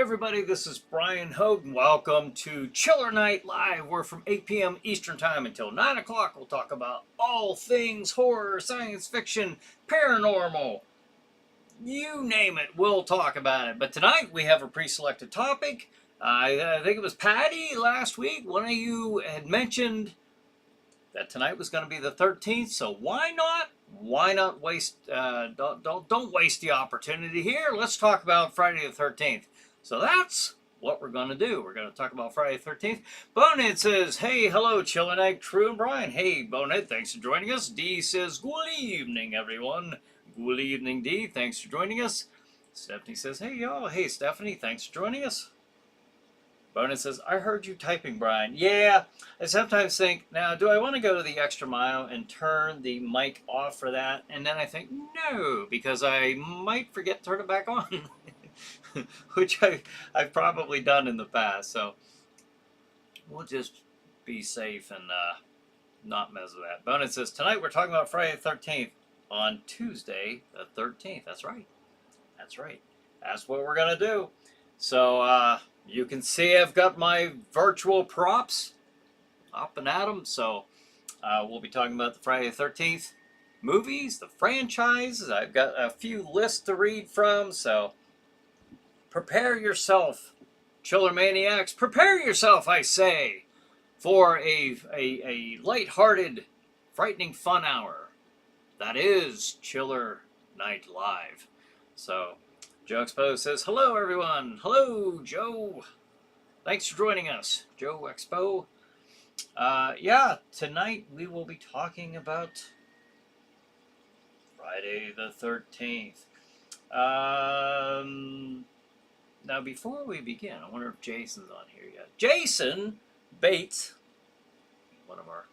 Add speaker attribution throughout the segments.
Speaker 1: everybody, this is Bryan Hogue, and welcome to Chiller Night Live. We're from 8 p.m. Eastern Time until 9 o'clock. We'll talk about all things horror, science fiction, paranormal, you name it, we'll talk about it. But tonight we have a pre-selected topic. I think it was Patty last week. One of you had mentioned that tonight was going to be the 13th, so why not? Why not waste? Don't waste the opportunity here. Let's talk about Friday the 13th. So that's what we're going to do. We're going to talk about Friday the 13th. Bonehead says, "Hey, hello, Chillin' Egg, True and Brian." Hey, Bonehead, thanks for joining us. D says, "Good evening, everyone." Good evening, D. Thanks for joining us. Stephanie says, "Hey, y'all." Hey, Stephanie, thanks for joining us. Bonehead says, "I heard you typing, Brian." Yeah, I sometimes think, now, do I want to go to the extra mile and turn the mic off for that? And then I think, no, because I might forget to turn it back on, which I've probably done in the past. So we'll just be safe and not mess with that. Bonehead says, "Tonight we're talking about Friday the 13th on Tuesday the 13th. That's right. That's right. That's what we're going to do. So, you can see I've got my virtual props up and at 'em. So we'll be talking about the Friday the 13th movies, the franchises. I've got a few lists to read from. So prepare yourself, Chiller Maniacs. Prepare yourself, I say, for a lighthearted, frightening fun hour. That is Chiller Night Live. So Joe Expo says, "Hello, everyone." Hello, Joe. Thanks for joining us, Joe Expo. Yeah, tonight we will be talking about Friday the 13th. Now, before we begin, I wonder if Jason's on here yet. Jason Bates, one of our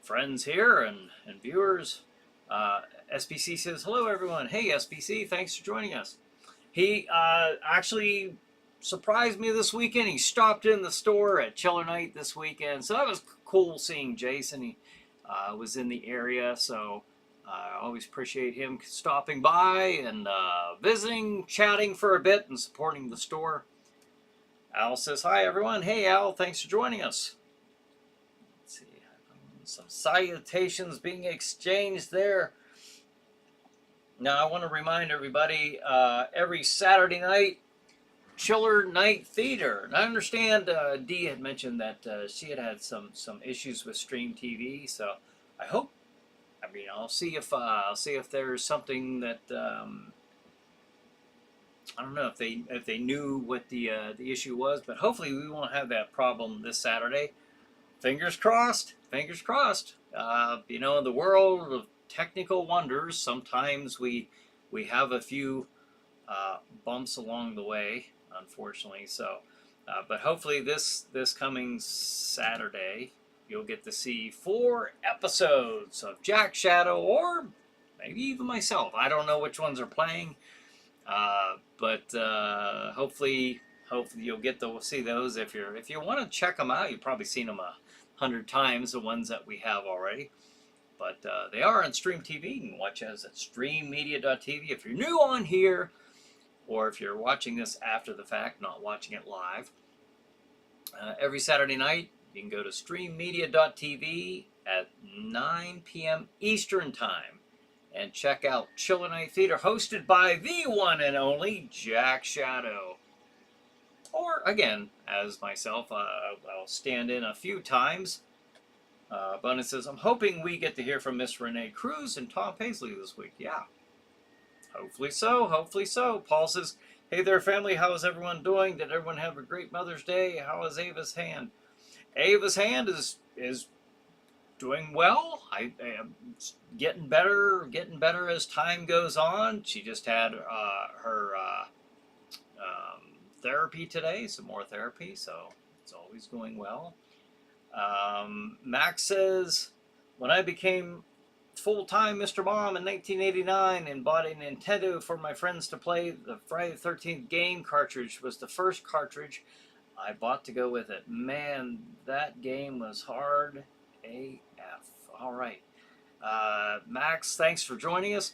Speaker 1: friends here and viewers. SBC says, "Hello, everyone." Hey, SBC, thanks for joining us. He actually surprised me this weekend. He stopped in the store at Chiller Night this weekend. So that was cool seeing Jason. He was in the area. So I always appreciate him stopping by and visiting, chatting for a bit, and supporting the store. Al says, "Hi, everyone." Hey, Al, thanks for joining us. Let's see. Some salutations being exchanged there. Now, I want to remind everybody, every Saturday night, Chiller Night Theater. And I understand Dee had mentioned that she had some issues with Stream TV. So I hope, I'll see if there's something that I don't know if they knew what the issue was, but hopefully we won't have that problem this Saturday. Fingers crossed. Fingers crossed. In the world of technical wonders, sometimes we have a few bumps along the way, unfortunately. So, but hopefully this coming Saturday, you'll get to see 4 episodes of Jack Shadow, or maybe even myself. I don't know which ones are playing, but hopefully you'll get to see those. If you want to check them out, you've probably seen them 100 times, the ones that we have already. But they are on Stream TV. You can watch us at streammedia.tv. If you're new on here, or if you're watching this after the fact, not watching it live, every Saturday night, you can go to streammedia.tv at 9 p.m. Eastern Time and check out Chiller Night Theater, hosted by the one and only Jack Shadow. Or, again, as myself, I'll stand in a few times. Bunny says, "I'm hoping we get to hear from Miss Renee Cruz and Tom Paisley this week." Yeah, hopefully so. Hopefully so. Paul says, "Hey there, family. How is everyone doing? Did everyone have a great Mother's Day? How is Ava's hand?" Ava's hand is doing well. I am getting better as time goes on. She just had her therapy today, some more therapy, so it's always going well. Max says, "When I became full-time Mr. Mom in 1989 and bought a Nintendo for my friends to play, the Friday the 13th game cartridge was the first cartridge I bought to go with it. Man, that game was hard AF." All right. Max, thanks for joining us.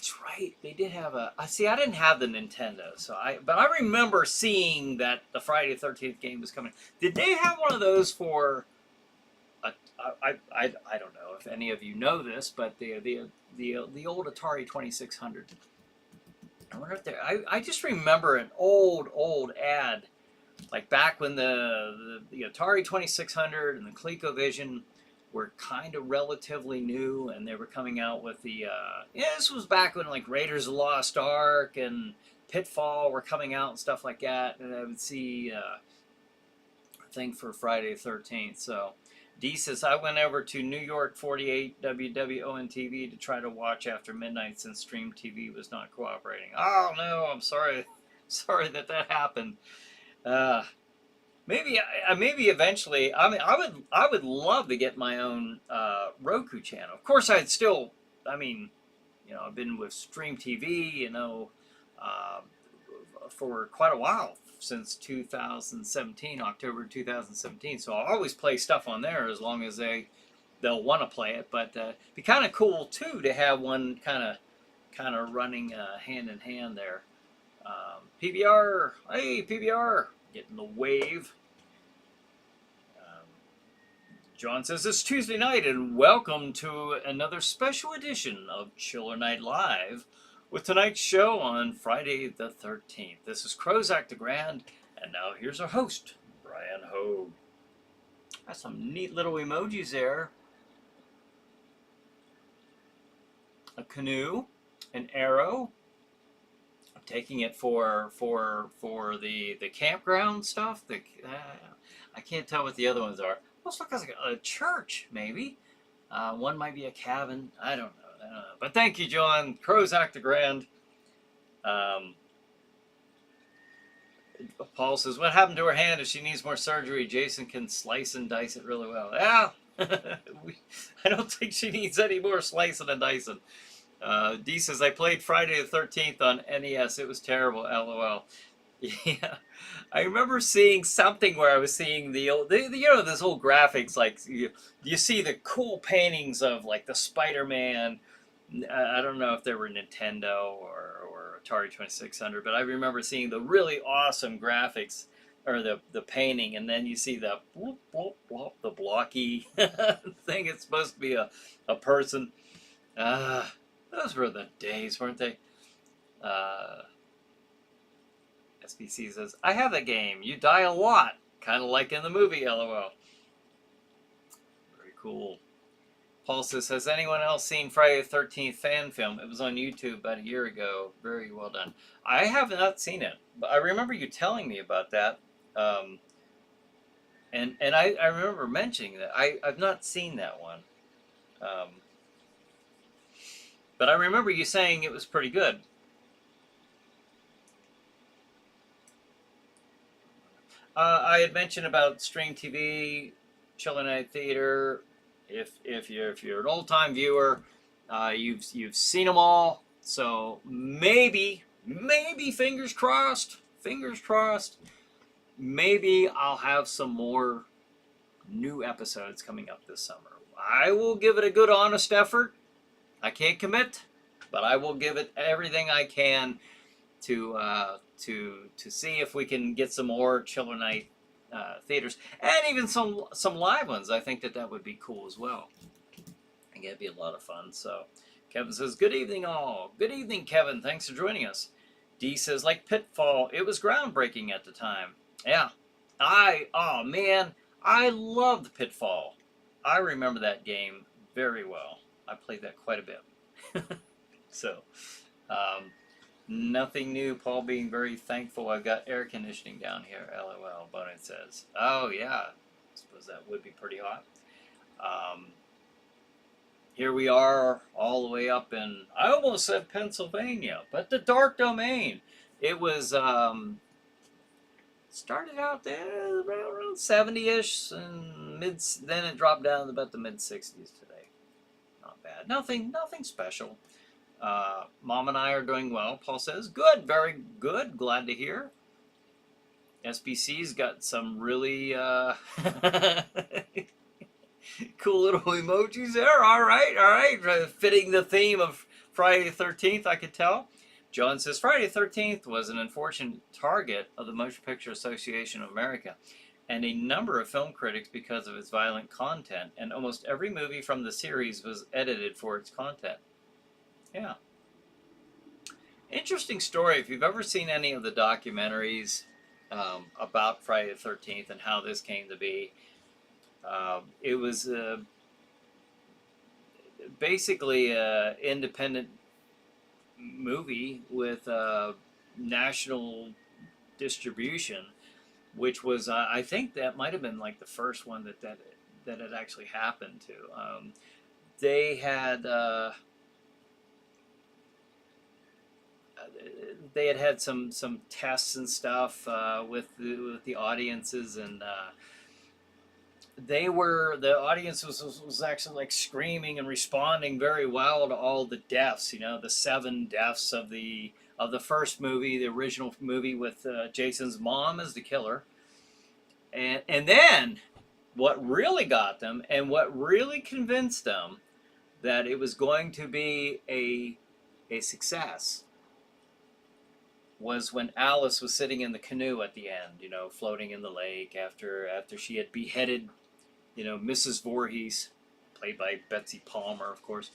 Speaker 1: that's right. They did have a. I see. I didn't have the Nintendo, but I remember seeing that the Friday the 13th game was coming. Did they have one of those for? I don't know if any of you know this, but the old Atari 2600. I wonder if I just remember an old ad, like back when the Atari 2600 and the ColecoVision were kind of relatively new, and they were coming out with the this was back when like Raiders of the Lost Ark and Pitfall were coming out and stuff like that, and I would see a thing for Friday the 13th. So D says, I went over to New York 48 WWON TV to try to watch after midnight since Stream TV was not cooperating. Oh no, I'm sorry that happened. Maybe eventually. I mean, I would love to get my own Roku channel. Of course, I'd still. I mean, I've been with Stream TV, for quite a while, since 2017, October 2017. So I'll always play stuff on there as long as they'll want to play it. But it'd be kind of cool too to have one kind of running hand in hand there. PBR, hey PBR. Getting the wave. John says, it's Tuesday night and welcome to another special edition of Chiller Night Live with tonight's show on Friday the 13th. This is Crozak the Grand, and now here's our host, Bryan Hogue. Got some neat little emojis there. A canoe, an arrow. Taking it for the campground stuff. I can't tell what the other ones are. Looks like a church, maybe. One might be a cabin. I don't know. But thank you, John. Crozak the Grand. Paul says, what happened to her hand? If she needs more surgery, Jason can slice and dice it really well. Yeah. I don't think she needs any more slicing and dicing. D says, I played Friday the 13th on NES. It was terrible, LOL. Yeah. I remember seeing something where I was seeing the old, this old graphics, like you see the cool paintings of like the Spider-Man. I don't know if they were Nintendo or Atari 2600, but I remember seeing the really awesome graphics, or the painting, and then you see the bloop, bloop, bloop, the blocky thing. It's supposed to be a person. Those were the days, weren't they? SBC says, I have that game. You die a lot. Kind of like in the movie, LOL. Very cool. Paul says, has anyone else seen Friday the 13th fan film? It was on YouTube about a year ago. Very well done. I have not seen it, but I remember you telling me about that. And I remember mentioning that. I've not seen that one. But I remember you saying it was pretty good. I had mentioned about Stream TV, Chiller Night Theater. If you're an old time viewer, you've seen them all. So maybe fingers crossed, maybe I'll have some more new episodes coming up this summer. I will give it a good, honest effort. I can't commit, but I will give it everything I can to see if we can get some more Chiller Night theaters, and even some live ones. I think that would be cool as well. I think it'd be a lot of fun. So Kevin says, good evening all. Good evening, Kevin. Thanks for joining us. D says, like Pitfall, it was groundbreaking at the time. Yeah. Oh man, I loved Pitfall. I remember that game very well. I played that quite a bit. So, nothing new. Paul being very thankful I've got air conditioning down here. LOL, Bonnet says. Oh, yeah. I suppose that would be pretty hot. Here we are all the way up in, I almost said Pennsylvania, but the Dark Domain. It was, started out there around 70-ish, and then it dropped down to about the mid-60s today. Not bad. Nothing special. Mom and I are doing well. Paul says, good, very good. Glad to hear. SBC's got some really cool little emojis there. All right. Fitting the theme of Friday the 13th, I could tell. John says, Friday the 13th was an unfortunate target of the Motion Picture Association of America and a number of film critics because of its violent content, and almost every movie from the series was edited for its content. Yeah. Interesting story. If you've ever seen any of the documentaries about Friday the 13th and how this came to be, it was basically an independent movie with national distribution, which was I think that might have been like the first one that had actually happened to. They had had some tests and stuff with the audiences, and the audience was actually like screaming and responding very well to all the deaths. You know, the 7 deaths of the first movie, the original movie with Jason's mom as the killer, and then what really got them and what really convinced them that it was going to be a success was when Alice was sitting in the canoe at the end, you know, floating in the lake after she had beheaded, you know, Mrs. Voorhees, played by Betsy Palmer, of course.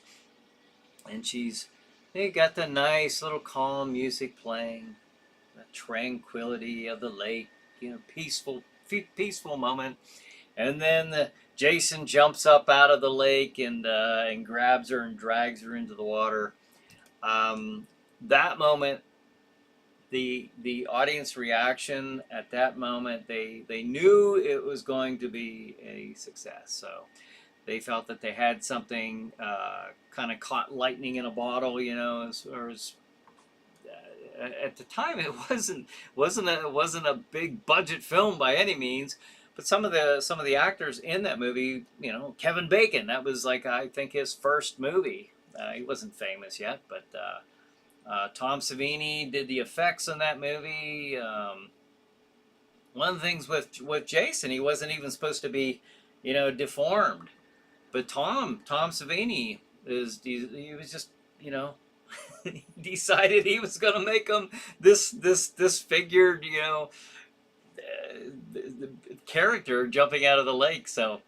Speaker 1: And they got the nice little calm music playing, the tranquility of the lake, you know, peaceful moment. And then Jason jumps up out of the lake and grabs her and drags her into the water. That moment, the audience reaction at that moment, they knew it was going to be a success. So they felt that they had something kind of caught lightning in a bottle, you know, as at the time it wasn't a big budget film by any means, but some of the actors in that movie, you know, Kevin Bacon, that was like I think his first movie. He wasn't famous yet, but Tom Savini did the effects in that movie. One of the things with Jason, he wasn't even supposed to be, you know, deformed, but Tom Savini he was just, you know, he decided he was going to make him this figured, you know, the character jumping out of the lake. So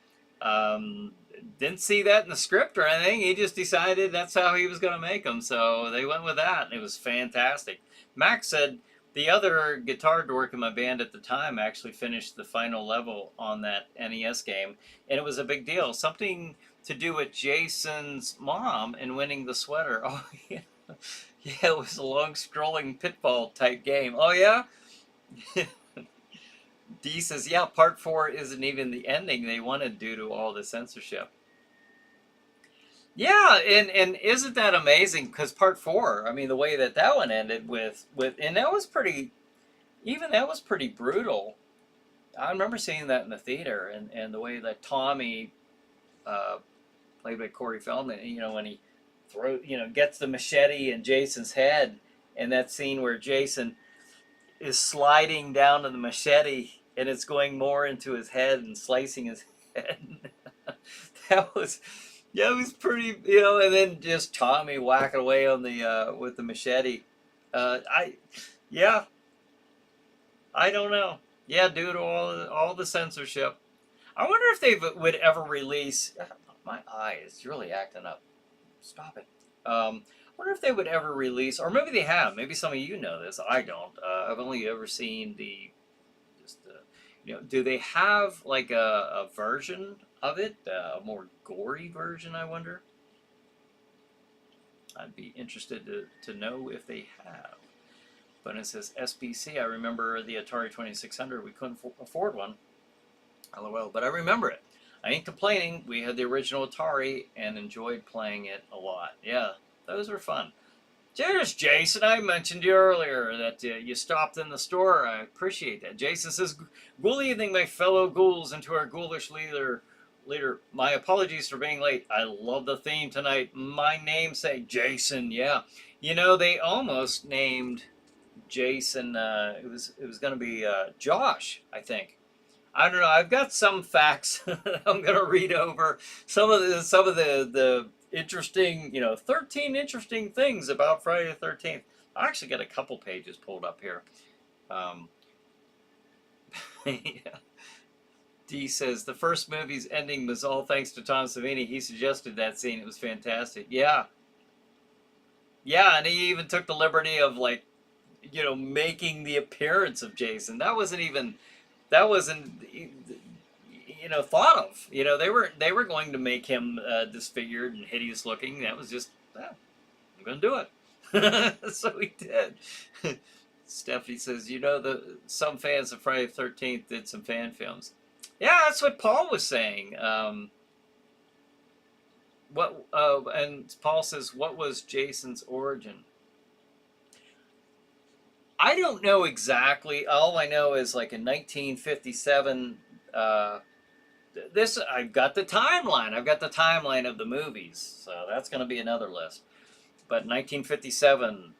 Speaker 1: didn't see that in the script or anything. He just decided that's how he was going to make them. So they went with that, and it was fantastic. Max said the other guitar dork in my band at the time actually finished the final level on that NES game, and it was a big deal. Something to do with Jason's mom and winning the sweater. Oh, yeah. Yeah, it was a long scrolling pitfall type game. Oh, yeah? Dee says, yeah, part 4 isn't even the ending they wanted due to all the censorship. Yeah, and isn't that amazing? Because part 4, I mean, the way that one ended with and that was pretty brutal. I remember seeing that in the theater, and the way that Tommy, played by Corey Feldman, you know, when he gets the machete in Jason's head, and that scene where Jason is sliding down to the machete, and it's going more into his head and slicing his head. That was, yeah, it was pretty, you know, and then just Tommy whacking away on the with the machete. I don't know. Yeah, due to all the censorship. I wonder if they would ever release. My eye is really acting up. Stop it. I wonder if they would ever release, or maybe they have. Maybe some of you know this. I don't. I've only ever seen do they have like a version of it, a more gory version, I wonder? I'd be interested to know if they have. But it says SBC. I remember the Atari 2600. We couldn't afford one. LOL. But I remember it. I ain't complaining. We had the original Atari and enjoyed playing it a lot. Yeah, those were fun. Cheers, Jason. I mentioned you earlier that you stopped in the store. I appreciate that. Jason says, "Ghoul evening, my fellow ghouls, and to our ghoulish leader. My apologies for being late. I love the theme tonight. My namesake, Jason." Yeah, you know, they almost named Jason. It was going to be Josh, I think. I don't know. I've got some facts I'm going to read over. Some of the interesting, 13 interesting things about Friday the 13th. I actually got a couple pages pulled up here. Um, yeah. D says the first movie's ending was all thanks to Tom Savini. He suggested that scene. It was fantastic. Yeah. Yeah, and he even took the liberty of like, making the appearance of Jason. That wasn't thought of. They were going to make him disfigured and hideous looking. That was just, I'm going to do it. So he did. Stephanie says, some fans of Friday the 13th did some fan films. Yeah, that's what Paul was saying. And Paul says, what was Jason's origin? I don't know exactly. All I know is like in 1957, I've got the timeline. I've got the timeline of the movies. So that's going to be another list. But 1957,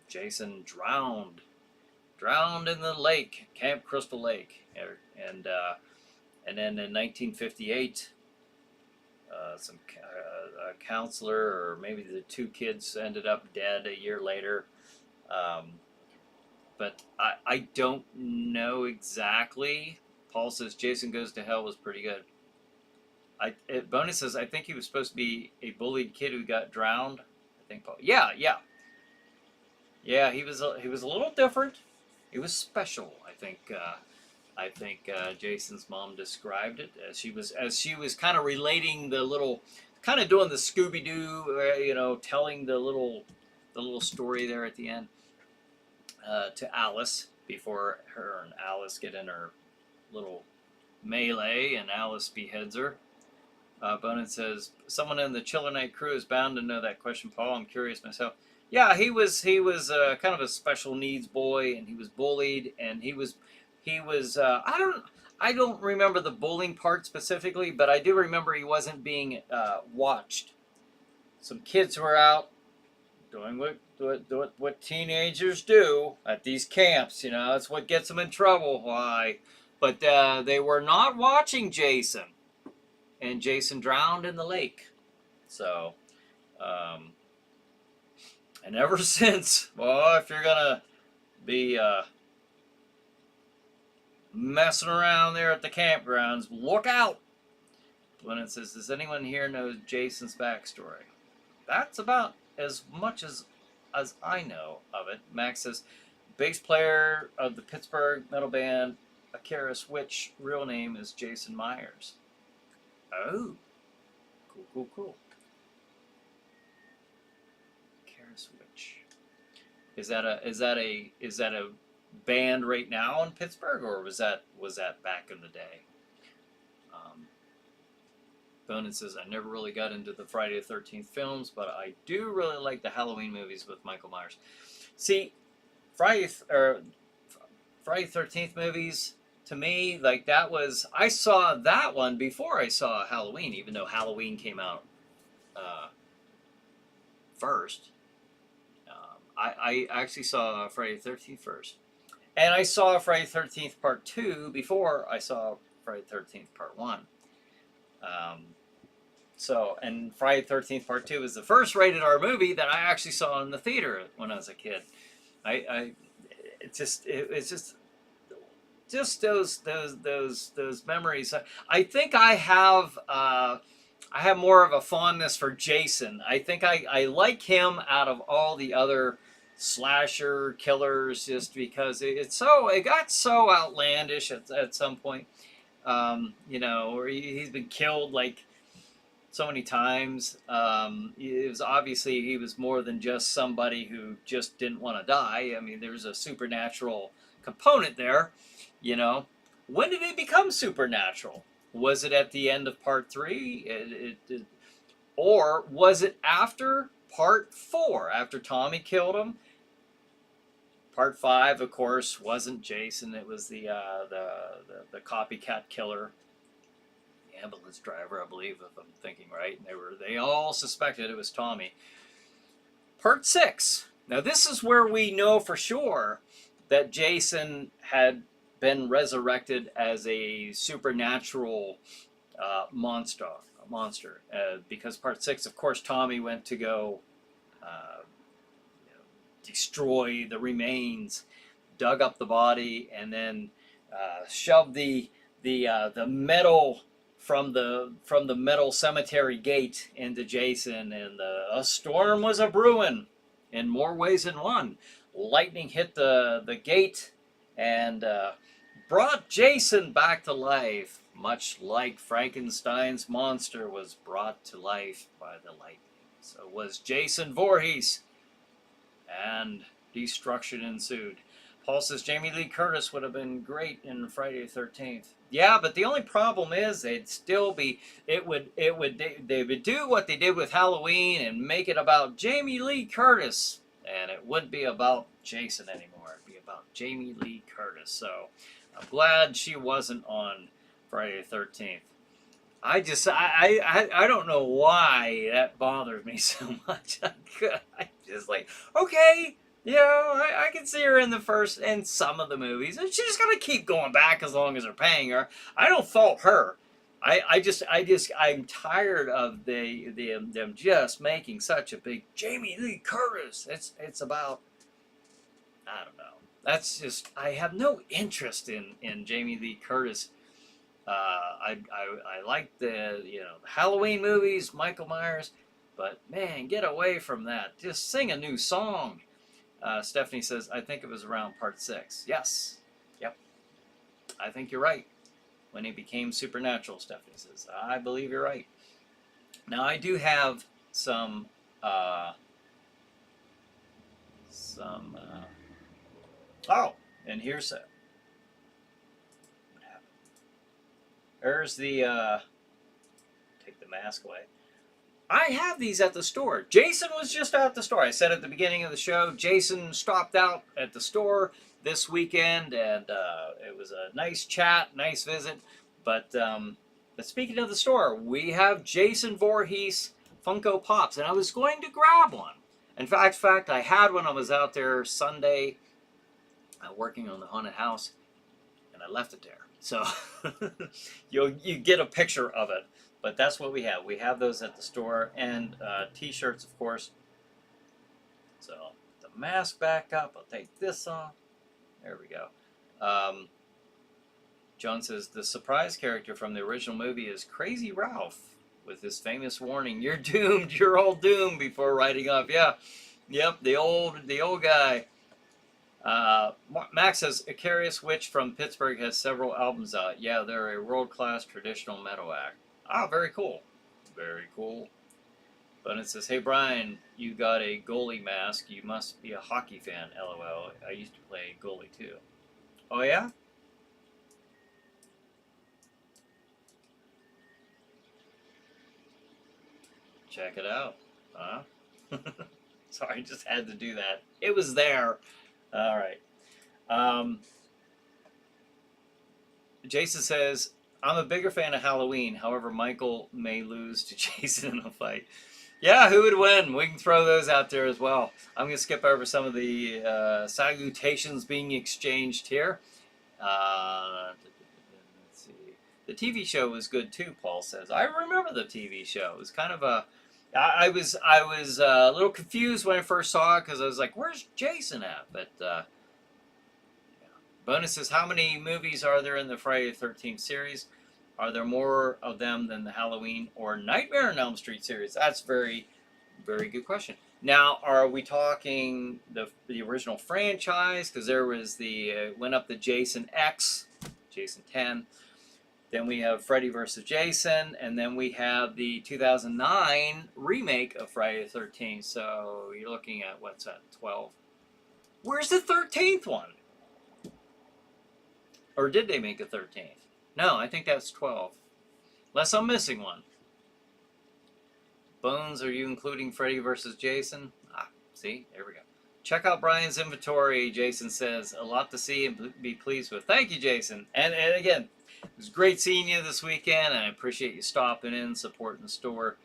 Speaker 1: Jason drowned in the lake, Camp Crystal Lake. And then in 1958, a counselor, or maybe the two kids, ended up dead a year later. But I don't know exactly. Paul says Jason Goes to Hell was pretty good. Bonus says I think he was supposed to be a bullied kid who got drowned. I think Paul. Yeah. He was a little different. He was special. I think Jason's mom described it as she was kind of relating kind of doing the Scooby Doo, telling the little story there at the end to Alice before her and Alice get in her little melee and Alice beheads her. Bonin says someone in the Chiller Night crew is bound to know that question, Paul. I'm curious myself. Yeah, he was kind of a special needs boy, and he was bullied, and he was I don't remember the bullying part specifically, but I do remember he wasn't being watched. Some kids were out doing what teenagers do at these camps. It's what gets them in trouble. Why? But they were not watching Jason, and Jason drowned in the lake. So, and ever since, if you're gonna be messing around there at the campgrounds, look out. When it says, does anyone here know Jason's backstory? That's about as much as I know of it. Max says, bass player of the Pittsburgh metal band Icarus, which real name is Jason Myers. Oh, cool. Icarus Witch. Is that a band right now in Pittsburgh, or was that back in the day? Bonin says, I never really got into the Friday the 13th films, but I do really like the Halloween movies with Michael Myers. See, Friday the 13th movies, to me, like I saw that one before I saw Halloween, even though Halloween came out first. I actually saw Friday the 13th first. And I saw Friday the 13th Part 2 before I saw Friday the 13th Part 1. And Friday the 13th Part 2 was the first rated R movie that I actually saw in the theater when I was a kid. It's just those memories. I think I have more of a fondness for Jason. I think I like him out of all the other slasher killers, just because it got so outlandish at some point. Where he's been killed like so many times. It was obviously he was more than just somebody who just didn't want to die. I mean, there's a supernatural component there. When did it become supernatural? Was it at the end of Part 3? Or was it after Part 4, after Tommy killed him? Part 5, of course, wasn't Jason. It was the copycat killer, the ambulance driver, I believe, if I'm thinking right. They all suspected it was Tommy. Part 6. Now this is where we know for sure that Jason had been resurrected as a supernatural monster. monster, because part 6, of course, Tommy went to go destroy the remains, dug up the body, and then shoved the metal from the metal cemetery gate into Jason, and a storm was a brewing in more ways than one. Lightning hit the gate and brought Jason back to life, much like Frankenstein's monster was brought to life by the lightning. So it was Jason Voorhees, and destruction ensued. Paul says Jamie Lee Curtis would have been great in Friday the 13th. Yeah, but the only problem is they would do what they did with Halloween and make it about Jamie Lee Curtis, and it wouldn't be about Jason anymore. It'd be about Jamie Lee Curtis. So I'm glad she wasn't on Friday the 13th. I don't know why that bothers me so much. I just like, okay, you know, I can see her in the first and some of the movies, and she's gonna keep going back as long as they're paying her. I don't fault her. I'm tired of them just making such a big Jamie Lee Curtis. It's about, I don't know. That's just, I have no interest in Jamie Lee Curtis. I like the Halloween movies, Michael Myers, but man, get away from that. Just sing a new song. Stephanie says, I think it was around part 6. Yes. Yep. I think you're right. When he became supernatural, Stephanie says, I believe you're right. Now, I do have some oh, and here's a, what happened? There's the, take the mask away. I have these at the store. Jason was just at the store. I said at the beginning of the show, Jason stopped out at the store this weekend, and it was a nice chat, nice visit. But speaking of the store, we have Jason Voorhees Funko Pops, and I was going to grab one. In fact, I had one. I was out there Sunday working on the haunted house, and I left it there. So you get a picture of it. But that's what we have. We have those at the store, and T-shirts, of course. So the mask back up. I'll take this off. There we go. John says the surprise character from the original movie is Crazy Ralph with his famous warning, "You're doomed. You're all doomed," before riding off. Yeah, yep. The old guy. Max says Icarius Witch from Pittsburgh has several albums out. Yeah, they're a world-class traditional metal act. Ah, very cool. Very cool. But it says, hey, Brian, you got a goalie mask. You must be a hockey fan, LOL. I used to play goalie, too. Oh, yeah? Check it out. Huh? Sorry, just had to do that. It was there. All right. Jason says, I'm a bigger fan of Halloween. However, Michael may lose to Jason in a fight. Yeah, who would win? We can throw those out there as well. I'm going to skip over some of the salutations being exchanged here. Let's see. The TV show was good too, Paul says. I remember the TV show. It was kind of a... I was a little confused when I first saw it because I was like, where's Jason at? But... Bonus is, how many movies are there in the Friday the 13th series? Are there more of them than the Halloween or Nightmare on Elm Street series? That's very, very good question. Now, are we talking the original franchise? Because there was went up the Jason X, Jason 10. Then we have Freddy vs. Jason. And then we have the 2009 remake of Friday the 13th. So you're looking at, what's that, 12? Where's the 13th one? Or did they make a 13th? No, I think that's 12. Unless I'm missing one. Bones, are you including Freddy vs. Jason? Ah, see? There we go. Check out Brian's inventory, Jason says. A lot to see and be pleased with. Thank you, Jason. And again, it was great seeing you this weekend, and I appreciate you stopping in, supporting the store.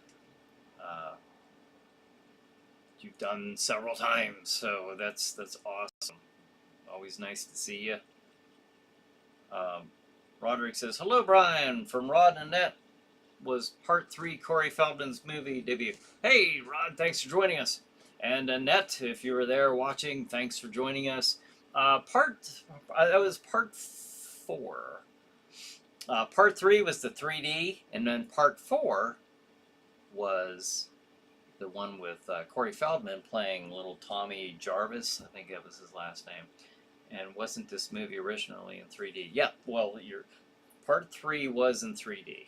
Speaker 1: You've done several times, so that's awesome. Always nice to see you. Roderick says, hello, Brian, from Rod and Annette. was part 3 Corey Feldman's movie debut. Hey, Rod, thanks for joining us. And Annette, if you were there watching, thanks for joining us. That was part 4. Part 3 was the 3D, and then part 4 was the one with Corey Feldman playing little Tommy Jarvis. I think that was his last name. And wasn't this movie originally in 3D? Yeah, well, your part 3 was in 3D.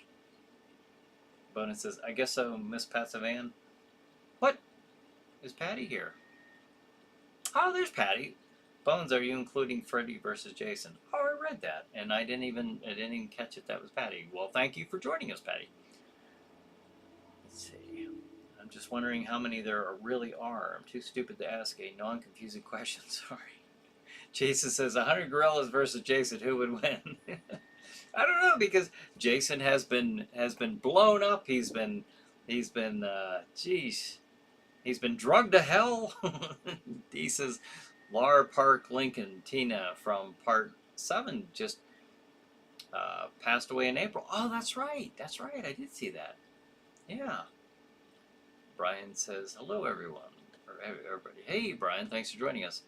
Speaker 1: Bonus says, I guess so, Miss Patsavan. What? Is Patty here? Oh, there's Patty. Bones, are you including Freddy versus Jason? Oh, I read that, and I didn't even catch it. That was Patty. Well, thank you for joining us, Patty. Let's see. I'm just wondering how many there really are. I'm too stupid to ask a non-confusing question. Sorry. Jason says 100 gorillas versus Jason. Who would win? I don't know, because Jason has been blown up. He's been he's been drugged to hell. He says Laura Park Lincoln Tina from part 7 just passed away in April. Oh, that's right. That's right. I did see that. Yeah. Brian says hello, everyone. Or everybody. Hey, Brian. Thanks for joining us.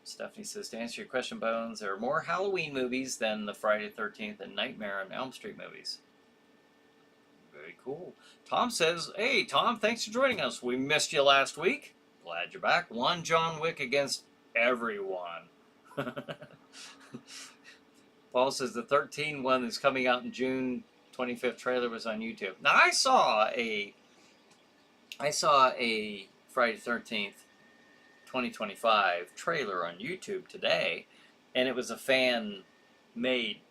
Speaker 1: Stephanie says, to answer your question, Bones, there are more Halloween movies than the Friday the 13th and Nightmare on Elm Street movies. Very cool. Tom says, hey, Tom, thanks for joining us. We missed you last week. Glad you're back. One John Wick against everyone. Paul says the 13 one is coming out in June 25th trailer was on YouTube. Now, I saw a Friday the 13th 2025 trailer on YouTube today, and it was a fan-made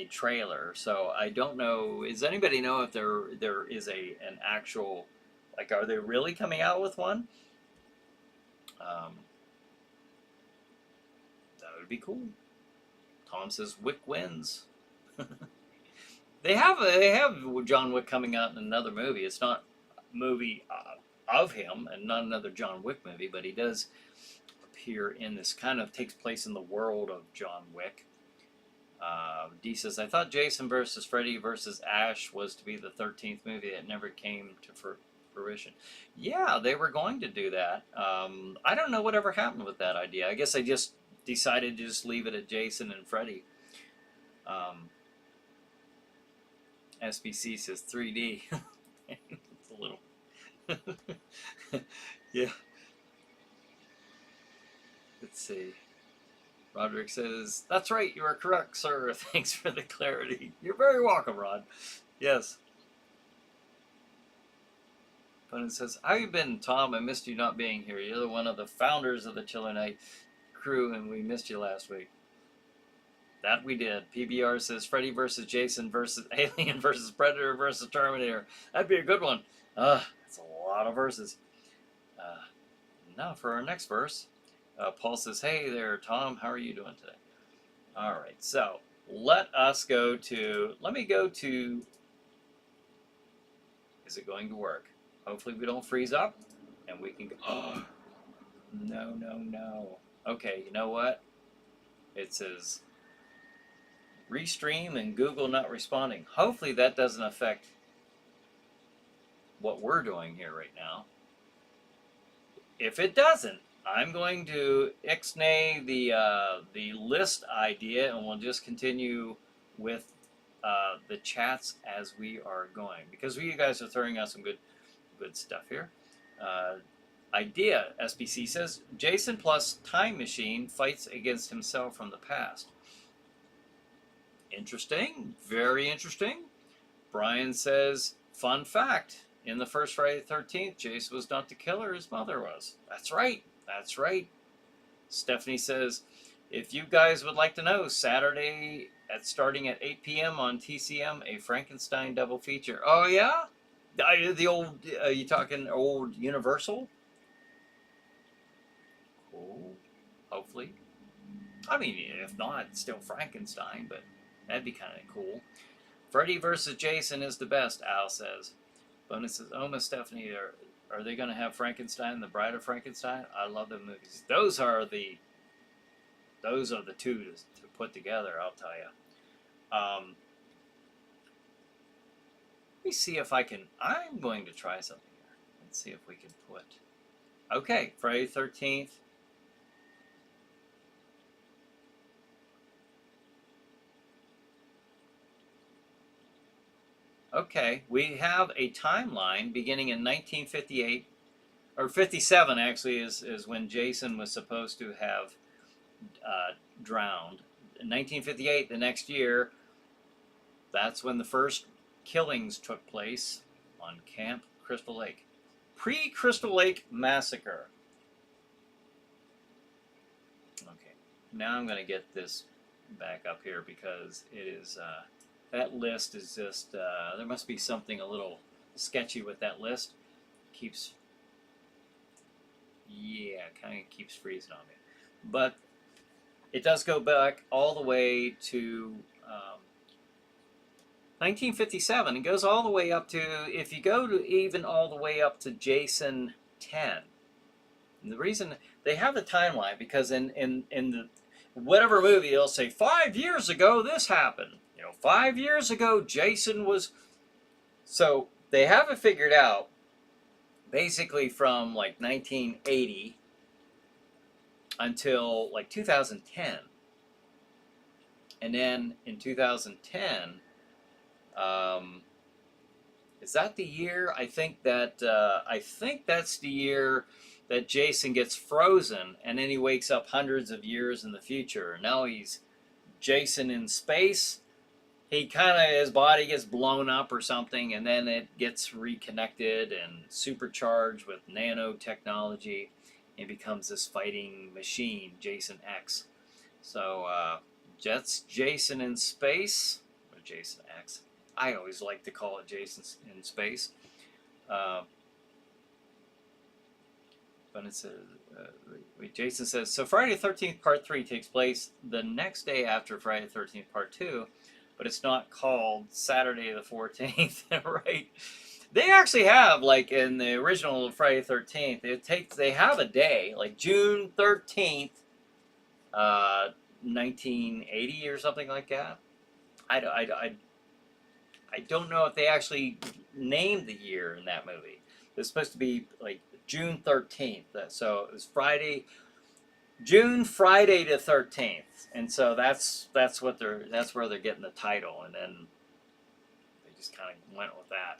Speaker 1: trailer. So I don't know. Does anybody know if there is an actual, like, are they really coming out with one? That would be cool. Tom says Wick wins. They have John Wick coming out in another movie. It's not a movie of him and not another John Wick movie, but he does appear in this, kind of takes place in the world of John Wick. Dee says, I thought Jason versus Freddy versus Ash was to be the 13th movie that never came to fruition. Yeah, they were going to do that. I don't know whatever happened with that idea. I guess I just decided to just leave it at Jason and Freddy. SBC says 3D. It's a little... Yeah. Let's see. Roderick says, that's right, you are correct, sir. Thanks for the clarity. You're very welcome, Rod. Yes. Opponent says, how you been, Tom? I missed you not being here. You're one of the founders of the Chiller Night crew, and we missed you last week. That we did. PBR says, Freddy versus Jason versus Alien versus Predator versus Terminator. That'd be a good one. That's a lot of verses. Now for our next verse. Paul says, hey there, Tom. How are you doing today? All right, so let me go to, is it going to work? Hopefully we don't freeze up and we can go, oh, no. Okay, you know what? It says restream and Google not responding. Hopefully that doesn't affect what we're doing here right now. If it doesn't, I'm going to ixnay the list idea, and we'll just continue with the chats as we are going, because you guys are throwing out some good stuff here. Idea, SBC says, Jason plus Time Machine fights against himself from the past. Interesting, very interesting. Brian says, fun fact, in the first Friday the 13th, Jason was not the killer, his mother was. That's right. That's right. Stephanie says, if you guys would like to know, Saturday starting at 8 p.m. on TCM, a Frankenstein double feature. Oh, yeah? The old, you talking old Universal? Cool. Hopefully. I mean, if not, it's still Frankenstein, but that'd be kind of cool. Freddy versus Jason is the best, Al says. Bonus says, oh, Miss Stephanie, are they going to have Frankenstein, the Bride of Frankenstein? I love the movies. Those are the two to put together, I'll tell you. me see if I can. I'm going to try something here. Let's see if we can put. Okay, Friday the 13th. Okay, we have a timeline beginning in 1958, or 57 actually, is when Jason was supposed to have drowned. In 1958, the next year, that's when the first killings took place on Camp Crystal Lake. Pre-Crystal Lake Massacre. Okay, now I'm going to get this back up here because it is, that list is just, there must be something a little sketchy with that list. Keeps, yeah, kind of keeps freezing on me. But it does go back all the way to 1957. It goes all the way up to, if you go to even all the way up to Jason 10. And the reason they have the timeline, because in the whatever movie, they'll say 5 years ago this happened. 5 years ago Jason was. So they have it figured out basically from like 1980 until like 2010. And then in 2010, is that the year? I think that's the year that Jason gets frozen, and then he wakes up hundreds of years in the future. Now he's Jason in space. He kind of, his body gets blown up or something, and then it gets reconnected and supercharged with nanotechnology, and becomes this fighting machine, Jason X. So that's Jason in space, or Jason X. I always like to call it Jason in space. But it says, Jason says, so Friday the 13th Part 3 takes place the next day after Friday the 13th Part 2, but it's not called Saturday the 14th, right? They actually have, like in the original Friday the 13th, they have a day, like June 13th, 1980 or something like that. I don't know if they actually named the year in that movie. It's supposed to be like June 13th. So it was June Friday to 13th. And so that's where they're getting the title, and then they just kind of went with that.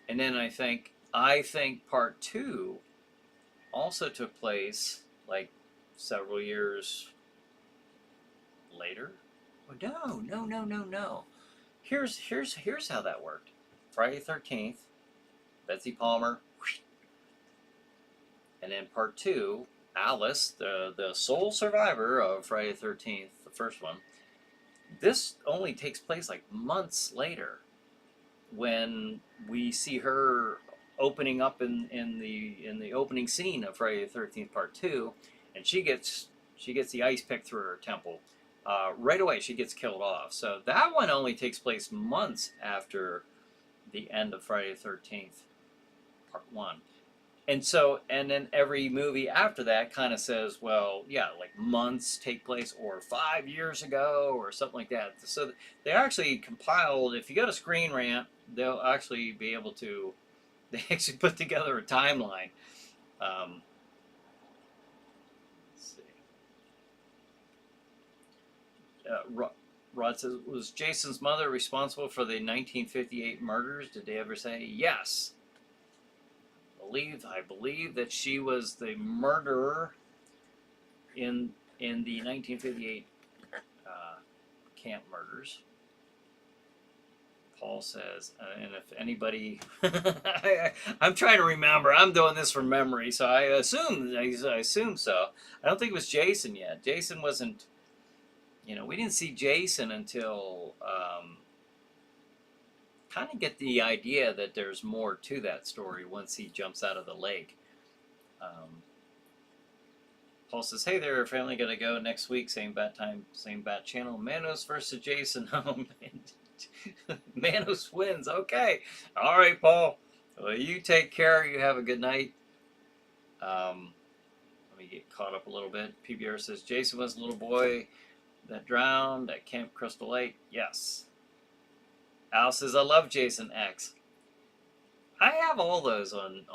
Speaker 1: And then I think Part 2 also took place like several years later. Oh, no. Here's how that worked. Friday the 13th, Betsy Palmer, and then Part 2, Alice, the sole survivor of Friday the 13th, the first one. This only takes place like months later, when we see her opening up in the opening scene of Friday the 13th Part 2, and she gets the ice pick through her temple. Right away she gets killed off. So that one only takes place months after the end of Friday the 13th Part 1. And then every movie after that kind of says, well, yeah, like months take place, or 5 years ago, or something like that. So they actually compiled, if you go to Screen Rant, they'll actually be able to, they actually put together a timeline. Let's see. Rod says, was Jason's mother responsible for the 1958 murders? Did they ever say yes? I believe that she was the murderer in the 1958 camp murders. Paul says, and if anybody, I'm trying to remember. I'm doing this from memory, so I assume so. I don't think it was Jason yet. Jason wasn't. We didn't see Jason until. Kind of get the idea that there's more to that story once he jumps out of the lake. Paul says, hey there, family, gonna go next week, same bat time, same bat channel. Manos versus Jason. Manos wins. Okay. All right, Paul. Well, you take care. You have a good night. Let me get caught up a little bit. PBR says, Jason was a little boy that drowned at Camp Crystal Lake. Yes. Al says, I love Jason X. I have all those on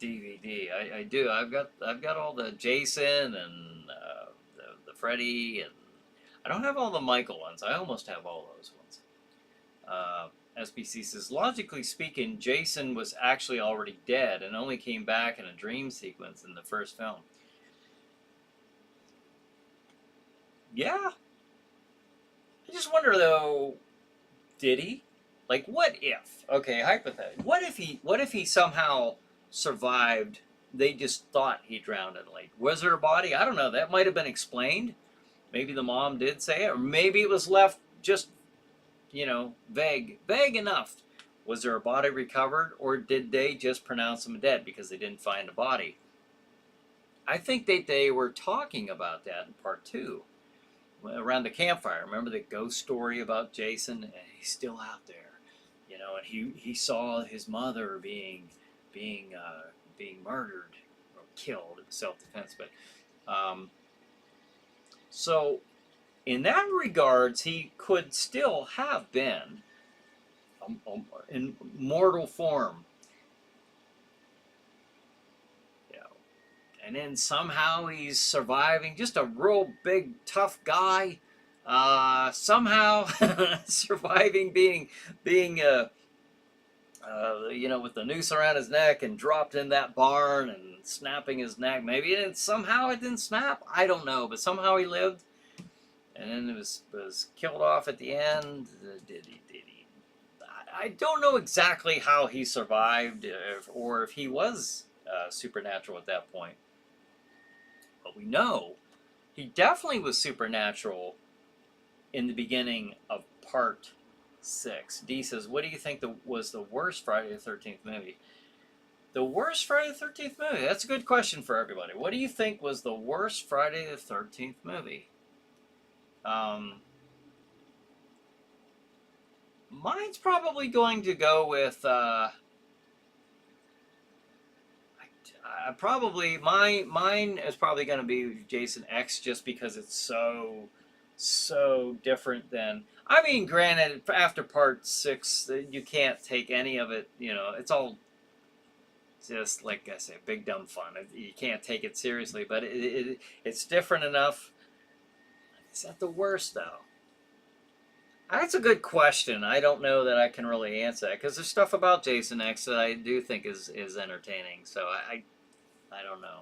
Speaker 1: DVD. I do. I've got all the Jason and the Freddy, and I don't have all the Michael ones. I almost have all those ones. SBC says, logically speaking, Jason was actually already dead and only came back in a dream sequence in the first film. Yeah. I just wonder though, did he? Like, what if? Okay, hypothetically, what if he somehow survived? They just thought he drowned in the lake. Was there a body? I don't know. That might have been explained. Maybe the mom did say it, or maybe it was left just, vague enough. Was there a body recovered, or did they just pronounce him dead because they didn't find a body? I think that they were talking about that in part 2, around the campfire. Remember the ghost story about Jason? And he's still out there, and he saw his mother being murdered or killed. It was self-defense, but so in that regards, he could still have been in mortal form, and then somehow he's surviving. Just a real big, tough guy, somehow surviving being with the noose around his neck and dropped in that barn and snapping his neck. Maybe somehow it didn't snap. I don't know, but somehow he lived. And then it was killed off at the end. Did he? I don't know exactly how he survived, or if he was supernatural at that point. But we know he definitely was supernatural in the beginning of part 6. D says, what do you think was the worst Friday the 13th movie? The worst Friday the 13th movie? That's a good question for everybody. What do you think was the worst Friday the 13th movie? Mine's probably going to go with mine is probably going to be Jason X, just because it's so different than, I mean, granted, after part 6 you can't take any of it, it's all just, like I say, big dumb fun. You can't take it seriously, but it's different enough. Is that the worst though? That's a good question. I don't know that I can really answer that, because there's stuff about Jason X that I do think is entertaining. So I don't know.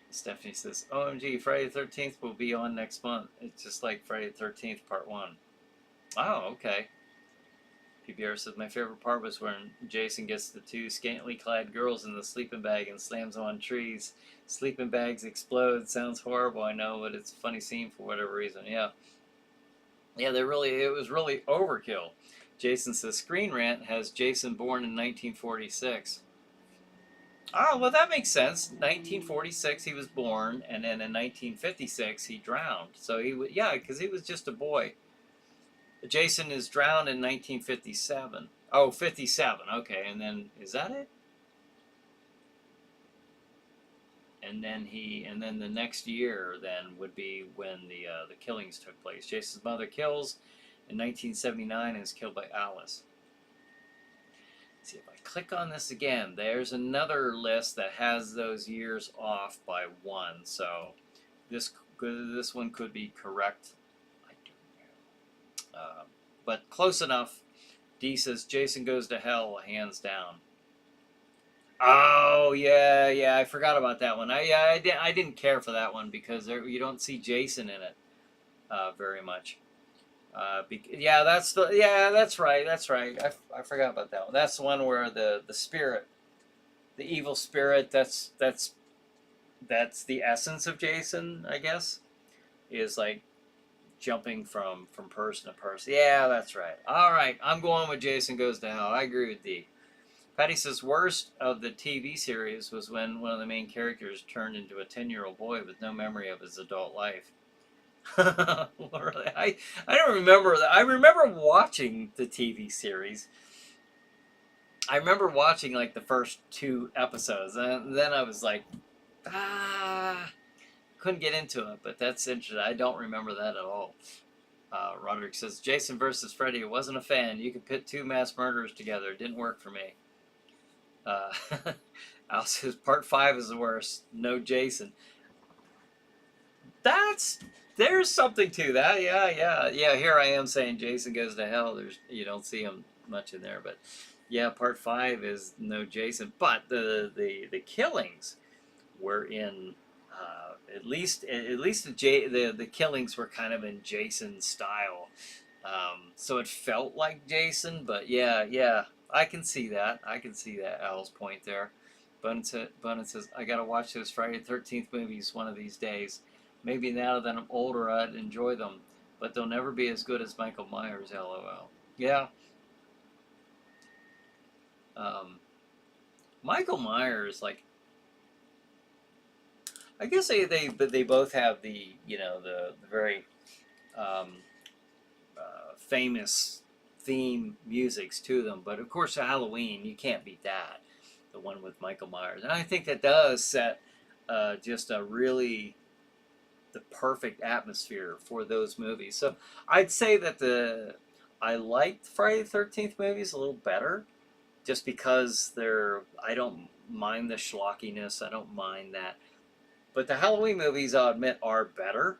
Speaker 1: Stephanie says, OMG, Friday the 13th will be on next month. It's just like Friday the 13th part 1. Oh, okay. PBR says, my favorite part was when Jason gets the 2 scantily clad girls in the sleeping bag and slams them on trees. Sleeping bags explode. Sounds horrible, I know, but it's a funny scene for whatever reason. Yeah. Yeah, it was really overkill. Jason says, Screen Rant has Jason born in 1946. Oh, well, that makes sense. 1946 he was born, and then in 1956 he drowned. So because he was just a boy. Jason is drowned in 1957. Oh, 57. Okay, and then is that it? And then the next year then would be when the killings took place. Jason's mother kills in 1979 and is killed by Alice. Let's see if I click on this again. There's another list that has those years off by 1. So this one could be correct. I don't know, but close enough. D says Jason Goes to Hell, hands down. Oh yeah, I forgot about that one. I didn't care for that one because you don't see Jason in it very much. That's right. I forgot about that one. That's the one where the spirit, the evil spirit. That's the essence of Jason, I guess, is like jumping from person to person. Yeah, that's right. All right, I'm going with Jason Goes to Hell. I agree with D. Patty says, worst of the TV series was when one of the main characters turned into a 10-year-old boy with no memory of his adult life. Really? I don't remember that. I remember watching the TV series. I remember watching like the first 2 episodes, and then I was like, couldn't get into it, but that's interesting. I don't remember that at all. Roderick says, Jason versus Freddy. I wasn't a fan. You could pit two mass murderers together. It didn't work for me. Al says, part 5 is the worst. No Jason. There's something to that. Yeah. Here I am saying Jason goes to hell. You don't see him much in there, but yeah, part 5 is no Jason. But the killings were in at least the killings were kind of in Jason style. So it felt like Jason, but yeah, I can see that. Al's point there. Bunny says, I gotta watch those Friday the 13th movies one of these days. Maybe now that I'm older, I'd enjoy them, but they'll never be as good as Michael Myers, LOL. Yeah. Michael Myers, like, I guess they both have the very famous theme musics to them, but of course Halloween, you can't beat that, the one with Michael Myers, and I think that does set just a really the perfect atmosphere for those movies. So I'd say that I liked Friday the 13th movies a little better, just because I don't mind the schlockiness, I don't mind that, but the Halloween movies, I'll admit, are better.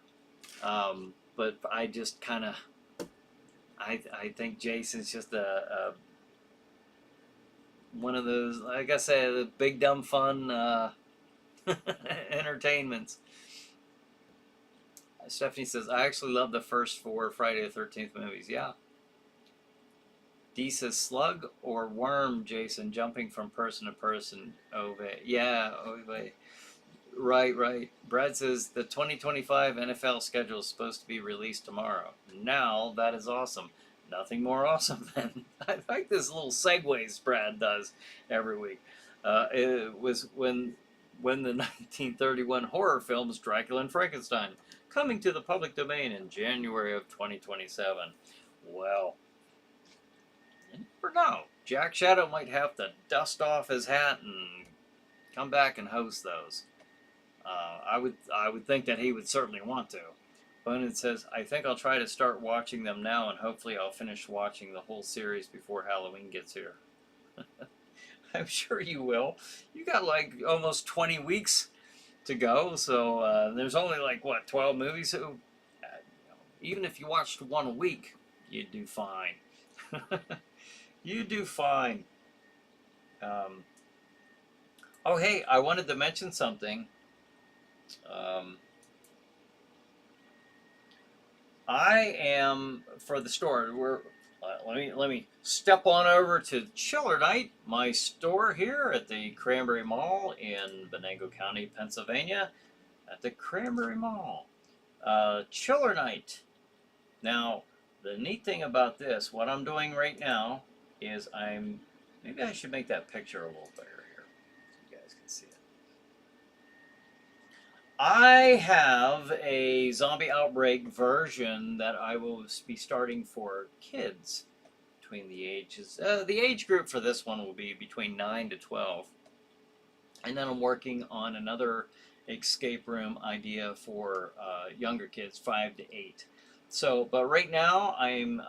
Speaker 1: But I just kind of I think Jason's just one of those, like I said, the big dumb fun entertainments. Stephanie says, I actually love the first 4 Friday the 13th movies. Yeah. D says, slug or worm, Jason, jumping from person to person. Yeah, Right. Brad says, the 2025 NFL schedule is supposed to be released tomorrow. Now, that is awesome. Nothing more awesome than, I like this little segues Brad does every week. It was when the 1931 horror films Dracula and Frankenstein, coming to the public domain in January of 2027. Well, you never know. Jack Shadow might have to dust off his hat and come back and host those. I would think that he would certainly want to. But it says, I think I'll try to start watching them now, and hopefully I'll finish watching the whole series before Halloween gets here. I'm sure you will. You got like almost 20 weeks to go, so there's only like, what, 12 movies? So, even if you watched one a week, you'd do fine. You'd do fine. Oh, hey, I wanted to mention something. I am, for the store, let me step on over to Chiller Night, my store here at the Cranberry Mall in Venango County, Pennsylvania, at the Cranberry Mall. Chiller Night. Now, the neat thing about this, what I'm doing right now, is maybe I should make that picture a little bigger here, so you guys can see it. I have a zombie outbreak version that I will be starting for kids between the ages. The age group for this one will be between 9 to 12. And then I'm working on another escape room idea for younger kids, 5 to 8. So, but right now I'm,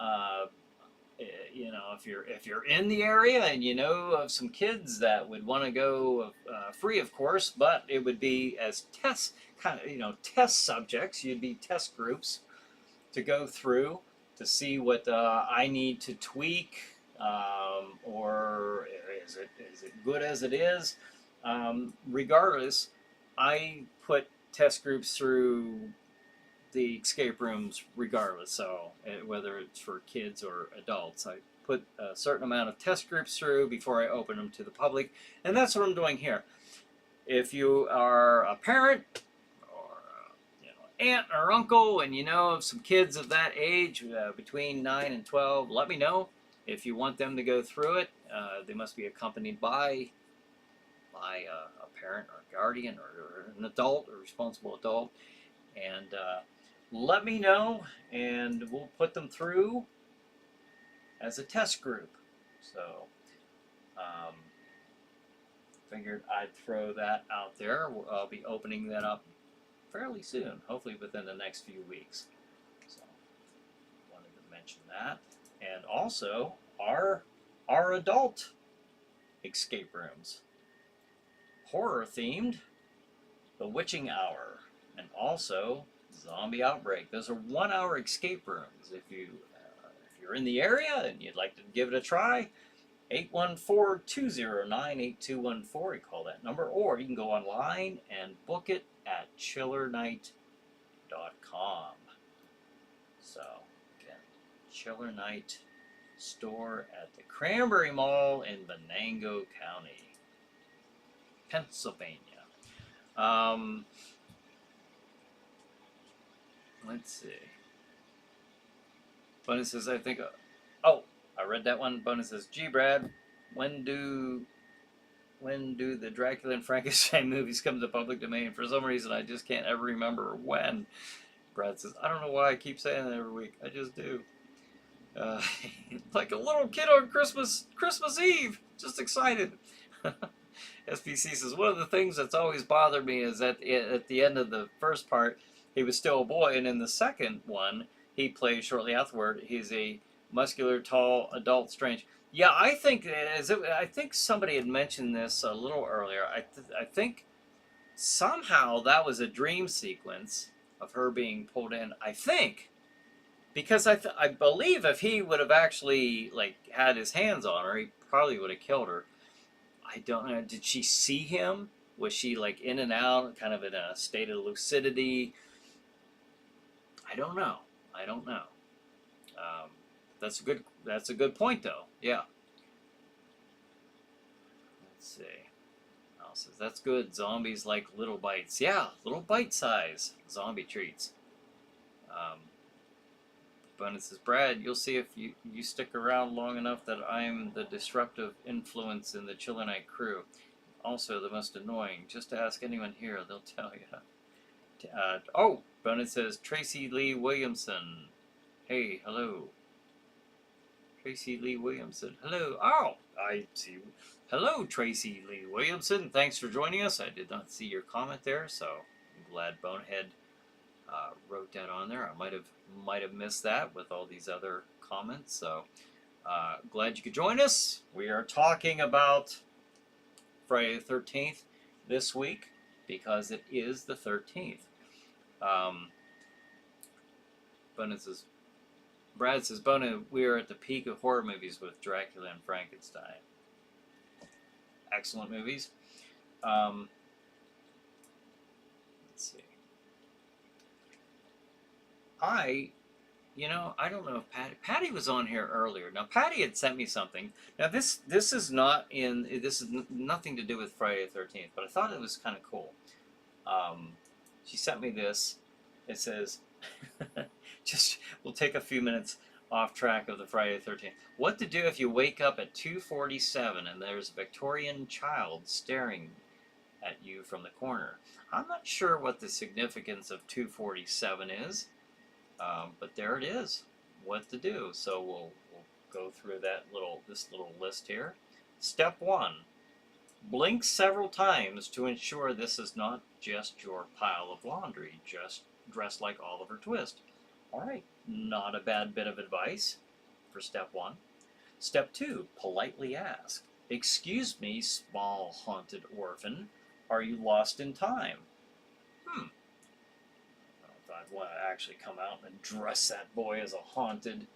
Speaker 1: if you're in the area and you know of some kids that would want to go free, of course, but it would be as test subjects. You'd be test groups to go through to see what I need to tweak, or is it good as it is. Regardless, I put test groups through the escape rooms regardless, so whether it's for kids or adults, I put a certain amount of test groups through before I open them to the public, and that's what I'm doing here. If you are a parent or aunt or uncle and you know of some kids of that age, between 9 and 12, let me know. If you want them to go through it, they must be accompanied by a parent or a guardian or an adult, a responsible adult, and let me know, and we'll put them through as a test group. So, figured I'd throw that out there. I'll be opening that up fairly soon, hopefully within the next few weeks. So, wanted to mention that. And also, our adult escape rooms. Horror themed, The Witching Hour, and also Zombie Outbreak. Those are 1-hour escape rooms. If you're in the area and you'd like to give it a try, 814-209-8214. You call that number, or you can go online and book it at chillernight.com. So, again, Chiller Night store at the Cranberry Mall in Venango County, Pennsylvania. Let's see. Bonus says, I think, oh, I read that one. Bonus says, gee, Brad, when do the Dracula and Frankenstein movies come to public domain? For some reason, I just can't ever remember when. Brad says, I don't know why I keep saying that every week. I just do. Like a little kid on Christmas Eve, just excited. SPC says, one of the things that's always bothered me is that at the end of the first part, he was still a boy, and in the second one, he plays shortly afterward. He's a muscular, tall, adult strange. Yeah, I think somebody had mentioned this a little earlier. I think somehow that was a dream sequence of her being pulled in. I think. Because I believe if he would have actually like had his hands on her, he probably would have killed her. I don't know. Did she see him? Was she like in and out, kind of in a state of lucidity? I don't know. That's a good point though. Yeah. Let's see. Al says that's good. Zombies like little bites. Yeah, little bite size zombie treats. Bonus says, Brad, you'll see if you stick around long enough that I'm the disruptive influence in the Chiller Night crew. Also, the most annoying. Just ask anyone here, they'll tell you. Oh, Bonus says, Tracy Lee Williamson. Hey, hello. Tracy Lee Williamson. Hello. Oh, I see. Hello, Tracy Lee Williamson. Thanks for joining us. I did not see your comment there, so I'm glad Bonehead wrote that on there. I might have missed that with all these other comments. So glad you could join us. We are talking about Friday the 13th this week because it is the 13th. Brad says, Bona, we are at the peak of horror movies with Dracula and Frankenstein. Excellent movies. Let's see. I don't know if Patty was on here earlier. Now, Patty had sent me something. Now, this is nothing to do with Friday the 13th, but I thought it was kind of cool. She sent me this. It says, we'll take a few minutes off track of the Friday the 13th. What to do if you wake up at 2:47 and there's a Victorian child staring at you from the corner. I'm not sure what the significance of 2:47 is. But there it is, what to do. So we'll go through this little list here. Step 1, blink several times to ensure this is not just your pile of laundry, just dressed like Oliver Twist. All right, not a bad bit of advice for step 1. Step 2, politely ask, excuse me, small haunted orphan, are you lost in time? I'd want to actually come out and dress that boy as a haunted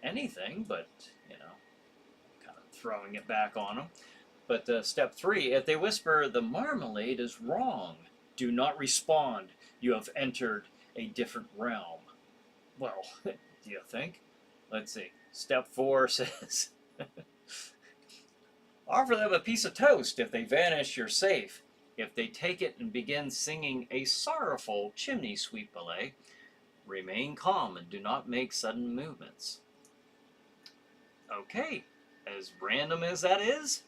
Speaker 1: anything, but, kind of throwing it back on him. But step 3, if they whisper, the marmalade is wrong, do not respond. You have entered a different realm. Well, do you think? Let's see. Step 4 says, offer them a piece of toast. If they vanish, you're safe. If they take it and begin singing a sorrowful chimney sweep ballet, remain calm and do not make sudden movements. Okay, as random as that is,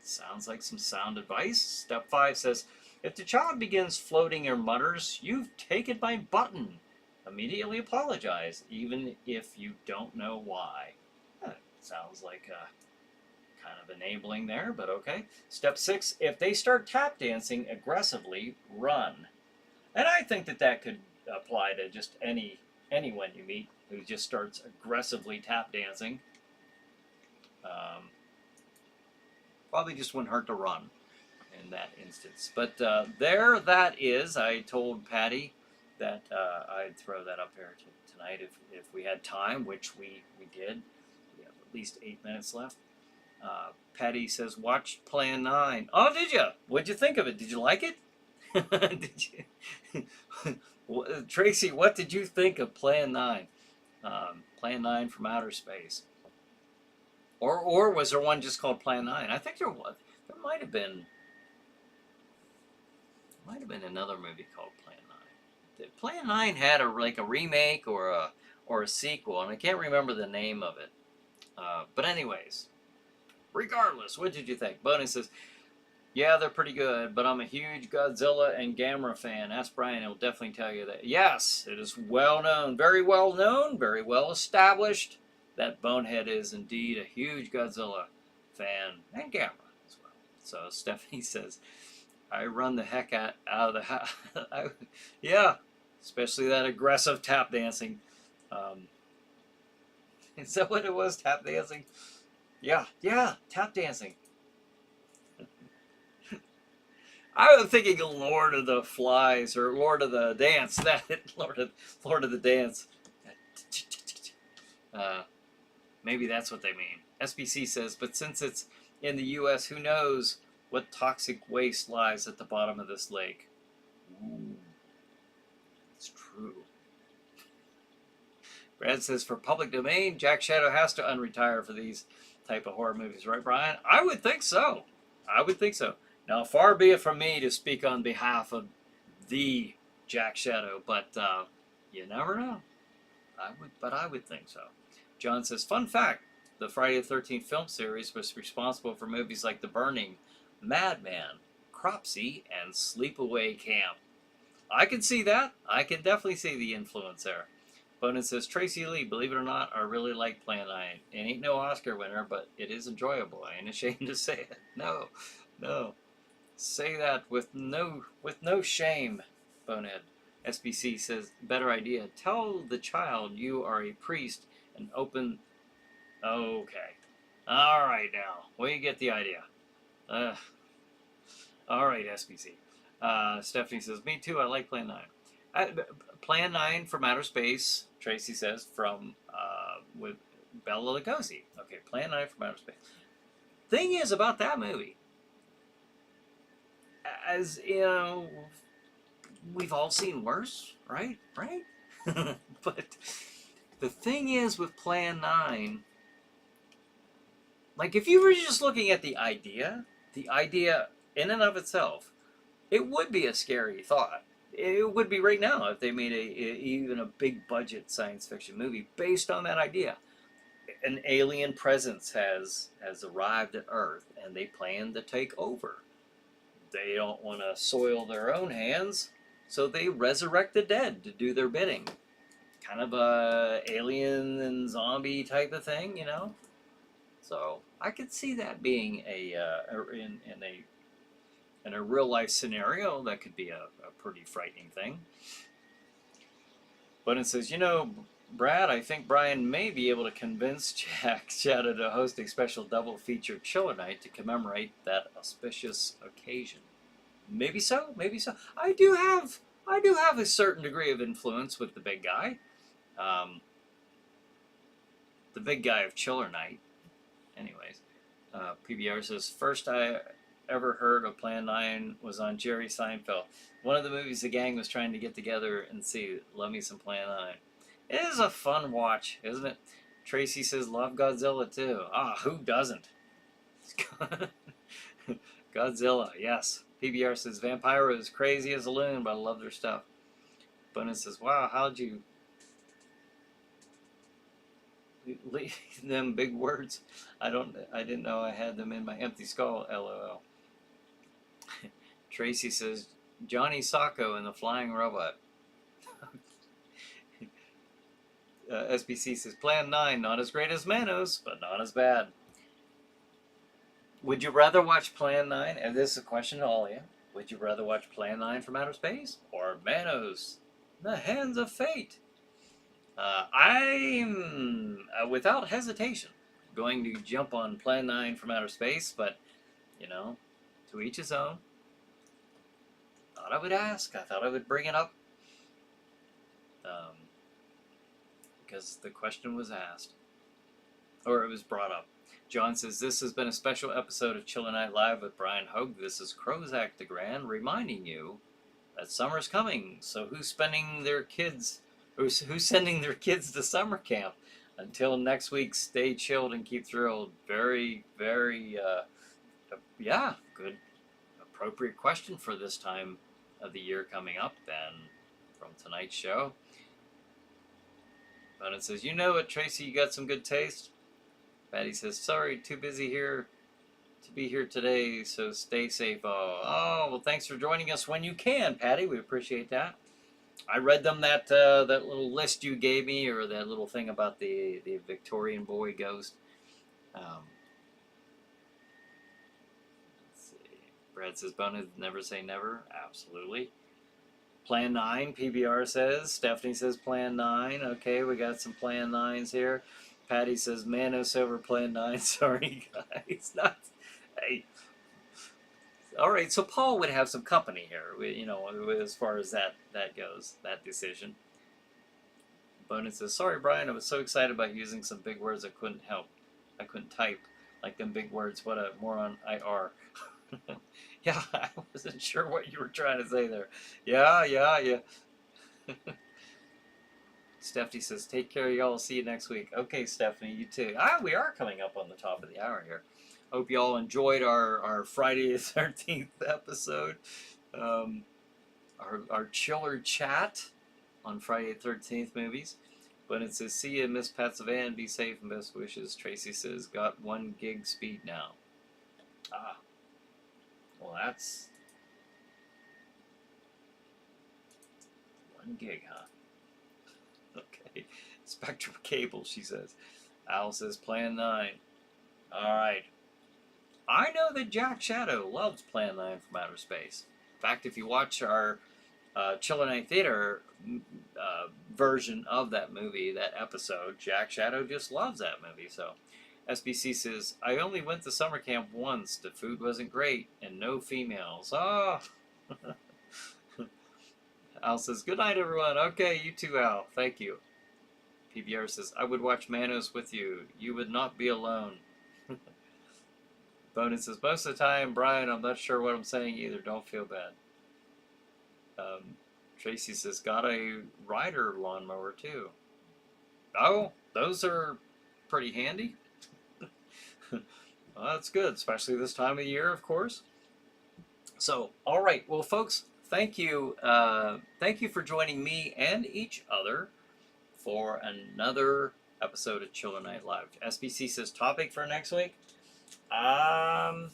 Speaker 1: sounds like some sound advice. Step 5 says, if the child begins floating or mutters, you've taken my button. Immediately apologize, even if you don't know why. Sounds like Kind of enabling there, but okay. Step 6, if they start tap dancing aggressively, run. And I think that that could apply to just anyone you meet who just starts aggressively tap dancing. Probably just wouldn't hurt to run in that instance. But there that is. I told Patty that I'd throw that up here tonight if we had time, which we did. We have at least 8 minutes left. Patty says, watch Plan 9. Oh, did you? What'd you think of it? Did you like it? Did you? Tracy, what did you think of Plan 9? Plan 9 from Outer Space. Or was there one just called Plan 9? I think there was. There might have been another movie called Plan 9. Plan 9 had like a remake or a sequel, and I can't remember the name of it. But anyways, regardless, what did you think? Bonnie says, yeah, they're pretty good, but I'm a huge Godzilla and Gamera fan. Ask Brian, he'll definitely tell you that. Yes, it is well known, very well established, that Bonehead is indeed a huge Godzilla fan and Gamera as well. So Stephanie says, I run the heck out of the house. Yeah, especially that aggressive tap dancing. Is that what it was, tap dancing? Yeah, tap dancing. I was thinking of Lord of the Flies or Lord of the Dance. That Lord of the Dance. Maybe that's what they mean. SBC says, but since it's in the U.S., who knows what toxic waste lies at the bottom of this lake? Ooh, it's true. Brad says, for public domain, Jack Shadow has to unretire for these type of horror movies, right, Brian? I would think so. Now, far be it from me to speak on behalf of the Jack Shadow, but you never know. I would think so. John says, fun fact, the Friday the 13th film series was responsible for movies like The Burning, Madman, Cropsey, and Sleepaway Camp. I can see that. I can definitely see the influence there. Bonin says, Tracy Lee, believe it or not, I really like Plan 9. It ain't no Oscar winner, but it is enjoyable. I ain't ashamed to say it. No. Say that with no shame, Bonehead. SBC says, better idea. Tell the child you are a priest and open... Okay. All right now. We get the idea. All right, SBC. Stephanie says, me too, I like Plan 9. Plan 9 from Outer Space, Tracy says, from with Bela Lugosi. Okay, Plan 9 from Outer Space. Thing is about that movie, as you know, we've all seen worse, right? But the thing is with Plan 9, like if you were just looking at the idea in and of itself, it would be a scary thought. It would be right now if they made even a big budget science fiction movie based on that idea. An alien presence has arrived at Earth and they plan to take over. They don't want to soil their own hands, so they resurrect the dead to do their bidding. Kind of a alien and zombie type of thing, you know? So I could see that being in a real life scenario. That could be a pretty frightening thing. But it says, you know, Brad, I think Brian may be able to convince Jack Shadow to host a special double feature chiller night to commemorate that auspicious occasion. Maybe so. I do have a certain degree of influence with the big guy. The big guy of chiller night. Anyways, PBR says, first I ever heard of Plan 9 was on Jerry Seinfeld. One of the movies the gang was trying to get together and see. Love me some Plan 9. It is a fun watch, isn't it? Tracy says, love Godzilla too. Who doesn't? Godzilla, yes. PBR says, Vampire is crazy as a loon, but I love their stuff. Bonus says, wow, how'd you leave them big words? I didn't know I had them in my empty skull, LOL. Tracy says, Johnny Sacco and the Flying Robot. SBC says, Plan 9, not as great as Manos, but not as bad. Would you rather watch Plan 9? And this is a question to all of you. Would you rather watch Plan 9 from Outer Space or Manos, The Hands of Fate? I'm, without hesitation, going to jump on Plan 9 from Outer Space, but, you know, to each his own. Thought I would ask. I thought I would bring it up. Because the question was asked. Or it was brought up. John says, this has been a special episode of Chiller Night Live with Bryan Hogue. This is Crozak the Grand reminding you that summer's coming. So who's sending their kids to summer camp? Until next week, stay chilled and keep thrilled. Very, very, good, appropriate question for this time of the year coming up then from tonight's show. But it says, you know what, Tracy, you got some good taste. Patty says, sorry, too busy here to be here today, so stay safe. Well, thanks for joining us when you can, Patty. We appreciate that. I read them that little list you gave me, or that little thing about the Victorian boy ghost. Let's see. Brad says, bonus, never say never. Absolutely. Plan 9, PBR says. Stephanie says Plan 9. Okay, we got some Plan 9s here. Patty says, Manos over Plan 9. Sorry, guys. Hey. All right, so Paul would have some company here, as far as that goes, that decision. Bonus says, sorry, Brian, I was so excited about using some big words I couldn't help. I couldn't type like them big words. What a moron I are. Yeah, I wasn't sure what you were trying to say there. Yeah. Stephanie says, take care, y'all. See you next week. Okay, Stephanie, you too. We are coming up on the top of the hour here. Hope you all enjoyed our Friday the 13th episode. Our chiller chat on Friday the 13th movies. But it says, see you, Miss Pat Savan. Be safe and best wishes. Tracy says, got 1 gig speed now. Well, that's 1 gig, huh? Okay. Spectrum cable, she says. Al says, Plan 9. All right. I know that Jack Shadow loves Plan 9 from Outer Space. In fact, if you watch our Chiller Night Theater version of that movie, that episode, Jack Shadow just loves that movie. So, SBC says, I only went to summer camp once. The food wasn't great and no females. Oh! Al says, good night, everyone. Okay, you too, Al. Thank you. PBR says, I would watch Manos with you. You would not be alone. Bonus says, most of the time, Brian, I'm not sure what I'm saying either. Don't feel bad. Tracy says, got a rider lawnmower too. Oh, those are pretty handy. Well, that's good, especially this time of year, of course. So, all right. Well, folks, thank you. Thank you for joining me and each other for another episode of Chiller Night Live. SBC says, topic for next week? I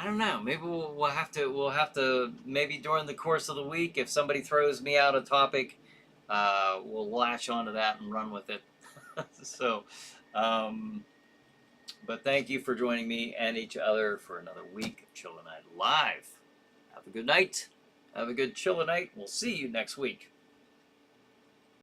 Speaker 1: don't know. Maybe we'll have to maybe during the course of the week, if somebody throws me out a topic, we'll latch onto that and run with it. So, but thank you for joining me and each other for another week of Chiller Night Live. Have a good night. Have a good Chiller Night. We'll see you next week.